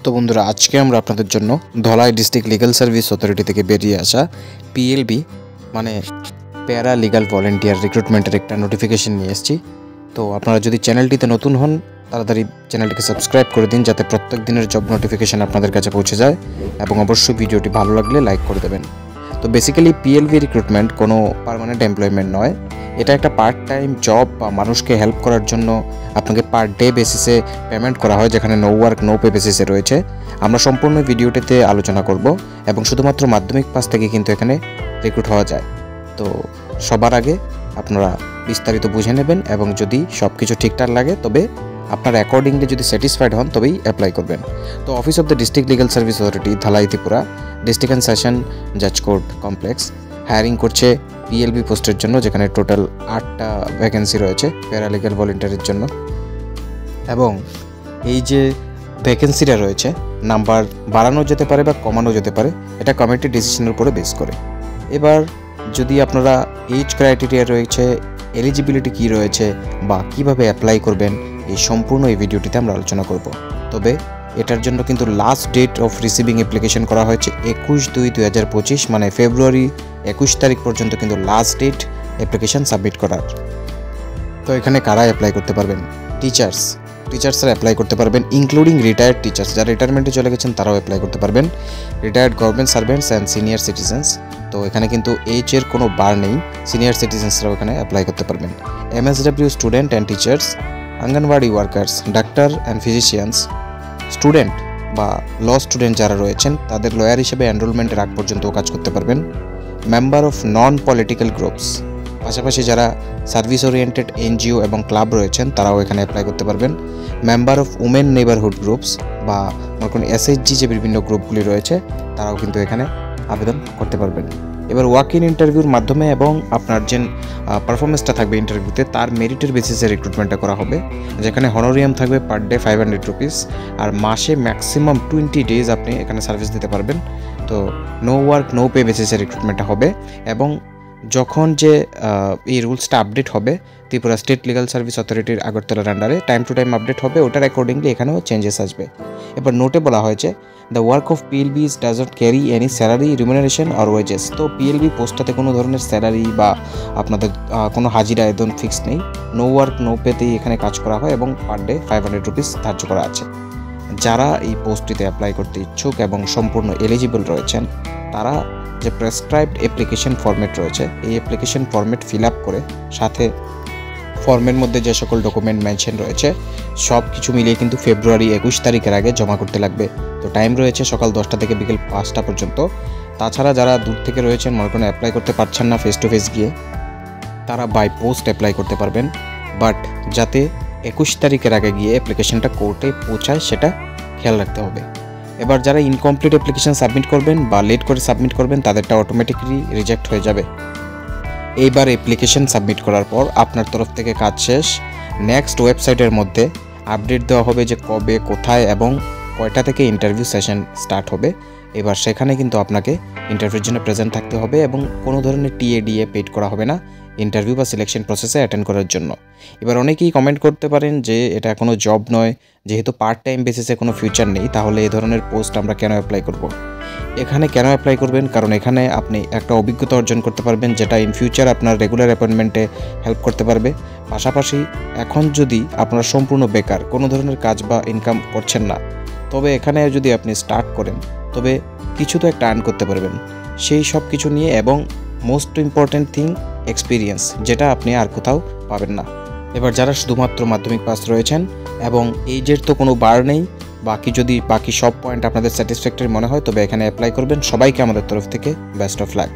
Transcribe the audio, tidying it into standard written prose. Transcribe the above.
তো বন্ধুরা, আজকে আমরা আপনাদের জন্য Dhalai district legal service authority থেকে বেরিয়ে আসা পিএলবি মানে প্যারা লিগ্যাল ভলেন্টিয়ার রিক্রুটমেন্টের একটা নোটিফিকেশন নিয়ে এসেছি। তো আপনারা যদি চ্যানেলটিতে নতুন হন তাড়াতাড়ি চ্যানেলটিকে সাবস্ক্রাইব করে দিন, যাতে প্রত্যেক দিনের জব নোটিফিকেশন আপনাদের কাছে পৌঁছে যায়, এবং অবশ্যই ভিডিওটি ভালো লাগলে লাইক করে দেবেন। তো বেসিক্যালি পিএলবি রিক্রুটমেন্ট কোনো পার্মানেন্ট এমপ্লয়মেন্ট নয়, এটা একটা পার্ট টাইম জব বা মানুষকে হেল্প করার জন্য আপনাকে পার ডে বেসিসে পেমেন্ট করা হয়, যেখানে নো ওয়ার্ক নো পে বেসিসে রয়েছে। আমরা সম্পূর্ণ ভিডিওটিতে আলোচনা করব এবং শুধুমাত্র মাধ্যমিক পাস থেকে কিন্তু এখানে রিক্রুট হওয়া যায়। তো সবার আগে আপনারা বিস্তারিত বুঝে নেবেন, এবং যদি সব কিছু ঠিকঠাক লাগে তবে আপনার অ্যাকর্ডিংলি যদি স্যাটিসফাইড হন তবেই অ্যাপ্লাই করবেন। তো office of the district legal service authority Dhalai Tripura district and session জাজ কোর্ট কমপ্লেক্স হায়ারিং করছে পিএলবি পোস্টের জন্য, যেখানে টোটাল 8টা ভ্যাকেন্সি রয়েছে প্যারালিগ্যাল ভলেন্টিয়ারের জন্য। এবং এই যে ভ্যাকেন্সিটা রয়েছে নাম্বার বাড়ানো যেতে পারে বা কমানো যেতে পারে, এটা কমিটির ডিসিশনের উপরে বেস করে। এবার যদি আপনারা এজ ক্রাইটেরিয়া রয়েছে, এলিজিবিলিটি কী রয়েছে বা কিভাবে অ্যাপ্লাই করবেন, এই সম্পূর্ণ এই ভিডিওটিতে আমরা আলোচনা করব। তবে এটার জন্য কিন্তু last date of receiving application করা হয়েছে 21/2/2025, মানে ফেব্রুয়ারি 21 তারিখ পর্যন্ত কিন্তু লাস্ট ডেট অ্যাপ্লিকেশন সাবমিট করার। তো এখানে কারা অ্যাপ্লাই করতে পারবেন? টিচার্সরা অ্যাপ্লাই করতে পারবেন, ইনক্লুডিং রিটায়ার্ড টিচার্স, যারা রিটায়ারমেন্টে চলে গেছেন তারাও অ্যাপ্লাই করতে পারবেন, retired government servants and senior citizens. তো এখানে কিন্তু এজের কোনো বার নেই, সিনিয়র সিটিজেন্সরাও এখানে অ্যাপ্লাই করতে পারবেন। MSW student and teachers, anganwadi workers, doctor and physicians, student বা ল স্টুডেন্ট যারা রয়েছেন তাদের লয়ার হিসেবে এনরোলমেন্টের আগ পর্যন্ত কাজ করতে পারবেন। Member of non political groups, পাশাপাশি যারা সার্ভিস ওরিয়েন্টেড এনজিও এবং ক্লাব রয়েছেন তারাও এখানে অ্যাপ্লাই করতে পারবেন। Member of women neighbourhood groups বা কোনো SHG যে বিভিন্ন গ্রুপগুলি রয়েছে তারাও কিন্তু এখানে আবেদন করতে পারবেন। এবার ওয়াক ইন ইন্টারভিউর মাধ্যমে এবং আপনার যে পারফরমেন্সটা থাকবে ইন্টারভিউতে তার মেরিটের বেসিসে রিক্রুটমেন্টটা করা হবে, যেখানে হনোরিয়াম থাকবে পার ডে 500 রুপিস, আর মাসে ম্যাক্সিমাম 20 ডেজ আপনি এখানে সার্ভিস দিতে পারবেন। তো নো ওয়ার্ক নো পে বেসিসে রিক্রুটমেন্টটা হবে, এবং যখন যে এই রুলসটা আপডেট হবে ত্রিপুরা স্টেট লিগাল সার্ভিস অথরিটির আগরতলার আন্ডারে টাইম টু টাইম আপডেট হবে, ওটার অ্যাকর্ডিংলি এখানেও চেঞ্জেস আসবে। এবার নোটে বলা হয়েছে the work of PLBs does not carry any salary, remuneration or wages. তো PLB পোস্টটাতে কোনো ধরনের স্যালারি বা আপনাদের কোনো হাজিরা একদম ফিক্স নেই, নো ওয়ার্ক নো পেতেই এখানে কাজ করা হয়, এবং পার ডে 500 রুপিস ধার্য করা আছে। যারা এই পোস্টটিতে অ্যাপ্লাই করতে ইচ্ছুক এবং সম্পূর্ণ এলিজিবল রয়েছেন তারা যে প্রেসক্রাইবড অ্যাপ্লিকেশন ফরম্যাট রয়েছে এই অ্যাপ্লিকেশন ফরম্যাট ফিল আপ করে সাথে ফর্মের মধ্যে যে সকল ডকুমেন্ট মেনশন রয়েছে সব কিছু মিলিয়ে কিন্তু ফেব্রুয়ারি 21 তারিখের আগে জমা করতে লাগবে। তো টাইম রয়েছে সকাল 10টা থেকে বিকেল 5টা পর্যন্ত। তাছাড়া যারা দূর থেকে রয়েছেন মনে করেন অ্যাপ্লাই করতে পারছেন না ফেস টু ফেস গিয়ে, তারা বাই পোস্ট অ্যাপ্লাই করতে পারবেন, বাট যাতে 21 তারিখের আগে গিয়ে অ্যাপ্লিকেশনটা কোর্টে পৌঁছায় সেটা খেয়াল রাখতে হবে। এবার যারা ইনকমপ্লিট অ্যাপ্লিকেশন সাবমিট করবেন বা লেট করে সাবমিট করবেন তাদেরটা অটোমেটিকলি রিজেক্ট হয়ে যাবে। এইবার অ্যাপ্লিকেশন সাবমিট করার পর আপনার তরফ থেকে কাজ শেষ, নেক্সট ওয়েবসাইটের মধ্যে আপডেট দেওয়া হবে যে কবে কোথায় এবং কয়টা থেকে ইন্টারভিউ সেশন স্টার্ট হবে। এবার সেখানে কিন্তু আপনাকে ইন্টারভিউর জন্য প্রেজেন্ট থাকতে হবে, এবং কোনো ধরনের TADA পেড করা হবে না ইন্টারভিউ বা সিলেকশন প্রসেসে অ্যাটেন্ড করার জন্য। এবার অনেকেই কমেন্ট করতে পারেন যে এটা কোনো জব নয়, যেহেতু পার্ট টাইম বেসিসে কোনো ফিউচার নেই, তাহলে এই ধরনের পোস্ট আমরা কেন অ্যাপ্লাই করব? এখানে কেন অ্যাপ্লাই করবেন? কারণ এখানে আপনি একটা অভিজ্ঞতা অর্জন করতে পারবেন, যেটা ইন ফিউচার আপনার রেগুলার অ্যাপয়েন্টমেন্টে হেল্প করতে পারবে। পাশাপাশি এখন যদি আপনারা সম্পূর্ণ বেকার, কোনো ধরনের কাজ বা ইনকাম করছেন না, তবে এখানে যদি আপনি স্টার্ট করেন তবে কিছু তো একটা আর্ন করতে পারবেন, সেই সব কিছু নিয়ে। এবং মোস্ট ইম্পর্ট্যান্ট থিং এক্সপিরিয়েন্স, যেটা আপনি আর কোথাও পাবেন না। এবার যারা শুধুমাত্র মাধ্যমিক পাস রয়েছেন এবং এইজের তো কোনো বার নেই, বাকি সব পয়েন্ট আপনাদের স্যাটিসফ্যাক্টরি মনে হয় তবে এখানে অ্যাপ্লাই করবেন। সবাইকে আমাদের তরফ থেকে বেস্ট অফ লাক।